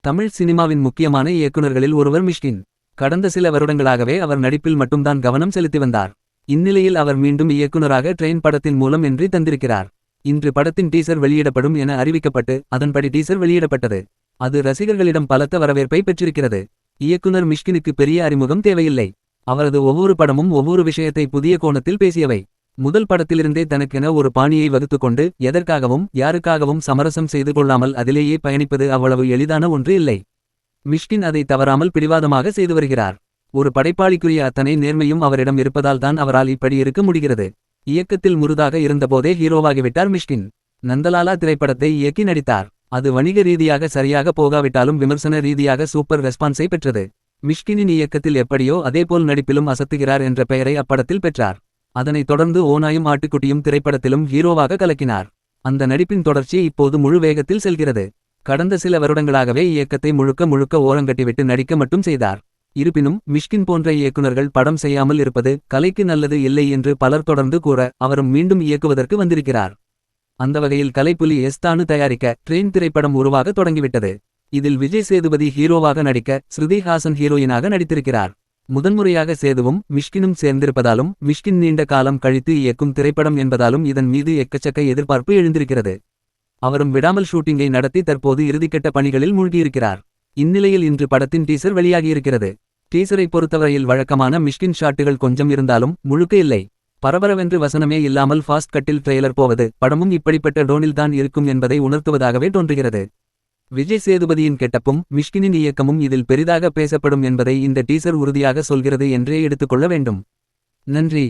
தமிழ் சினிமாவின் முக்கியமான இயக்குனர்களில் ஒருவர் மிஷ்கின். கடந்த சில வருடங்களாகவே அவர் நடிப்பில் மட்டும்தான் கவனம் செலுத்தி வந்தார். இந்நிலையில் அவர் மீண்டும் இயக்குனராக ட்ரெயின் படத்தின் மூலம் என்றி தந்திருக்கிறார். இன்று படத்தின் டீசர் வெளியிடப்படும் என அறிவிக்கப்பட்டு அதன்படி டீசர் வெளியிடப்பட்டது. அது ரசிகர்களிடம் பலத்த வரவேற்பை பெற்றிருக்கிறது. இயக்குனர் மிஷ்கினுக்கு பெரிய அறிமுகம் தேவையில்லை. அவரது ஒவ்வொரு படமும் ஒவ்வொரு விஷயத்தை புதிய கோணத்தில் பேசியவை. முதல் படத்திலிருந்தே தனக்கென ஒரு பாணியை வகுத்துக்கொண்டு எதற்காகவும் யாருக்காகவும் சமரசம் செய்து கொள்ளாமல் அதிலேயே பயணிப்பது அவ்வளவு எளிதான ஒன்று இல்லை. மிஷ்கின் அதை தவறாமல் பிடிவாதமாக செய்து வருகிறார். ஒரு படைப்பாளிக்குரிய அத்தனை நேர்மையும் அவரிடம் இருப்பதால் தான் அவரால் இப்படி இருக்க முடிகிறது. இயக்கத்தில் முருதாக இருந்தபோதே ஹீரோவாகிவிட்டார் மிஷ்கின். நந்தலாலா திரைப்படத்தை இயக்கி நடித்தார். அது வணிக ரீதியாக சரியாக போகாவிட்டாலும் விமர்சன ரீதியாக சூப்பர் ரெஸ்பான்ஸை பெற்றது. மிஷ்கினின் இயக்கத்தில் எப்படியோ அதேபோல் நடிப்பிலும் அசத்துகிறார் என்ற பெயரை அப்படத்தில் பெற்றார். அதனைத் தொடர்ந்து ஓநாயும் ஆட்டுக்குட்டியும் திரைப்படத்திலும் ஹீரோவாக கலக்கினார். அந்த நடிப்பின் தொடர்ச்சி இப்போது முழு வேகத்தில் செல்கிறது. கடந்த சில வருடங்களாகவே இயக்கத்தை முழுக்க ஓரங்கட்டிவிட்டு நடிக்க மட்டும் செய்தார். இருப்பினும் மிஷ்கின் போன்ற இயக்குனர்கள் படம் செய்யாமல் இருப்பது கலைக்கு நல்லது இல்லை என்று பலர் தொடர்ந்து கூற அவரும் மீண்டும் இயக்குவதற்கு வந்திருக்கிறார். அந்த வகையில் கலைப்புலி தானு தயாரிக்க ட்ரெயின் திரைப்படம் உருவாக தொடங்கிவிட்டது. இதில் விஜய் சேதுபதி ஹீரோவாக நடிக்க ஸ்ருதி ஹாசன் ஹீரோயினாக நடித்திருக்கிறார். முதன்முறையாக சேதுவும் மிஷ்கினும் சேர்ந்திருப்பதாலும் மிஷ்கின் நீண்ட காலம் கழித்து இயக்கும் திரைப்படம் என்பதாலும் இதன் மீது எக்கச்சக்க எதிர்பார்ப்பு எழுந்திருக்கிறது. அவரும் விடாமல் ஷூட்டிங்கை நடத்தி தற்போது இறுதிக்கட்ட பணிகளில் மூழ்கியிருக்கிறார். இந்நிலையில் இன்று படத்தின் டீசர் வெளியாகியிருக்கிறது. டீசரை பொறுத்தவரையில் வழக்கமான மிஷ்கின் ஷாட்டுகள் கொஞ்சம் இருந்தாலும் முழுக்க இல்லை. பரபரவென்று வசனமே இல்லாமல் ஃபாஸ்ட் கட்டில் ட்ரெய்லர் போவது படமும் இப்படிப்பட்ட டோனில்தான் இருக்கும் என்பதை உணர்த்துவதாகவே தோன்றுகிறது. விஜய் சேதுபதியின் கெட்டப்பும் மிஷ்கினின் இயக்கமும் இதில் பெரிதாக பேசப்படும் என்பதை இந்த டீசர் உறுதியாக சொல்கிறது என்றே எடுத்துக்கொள்ள வேண்டும். நன்றி.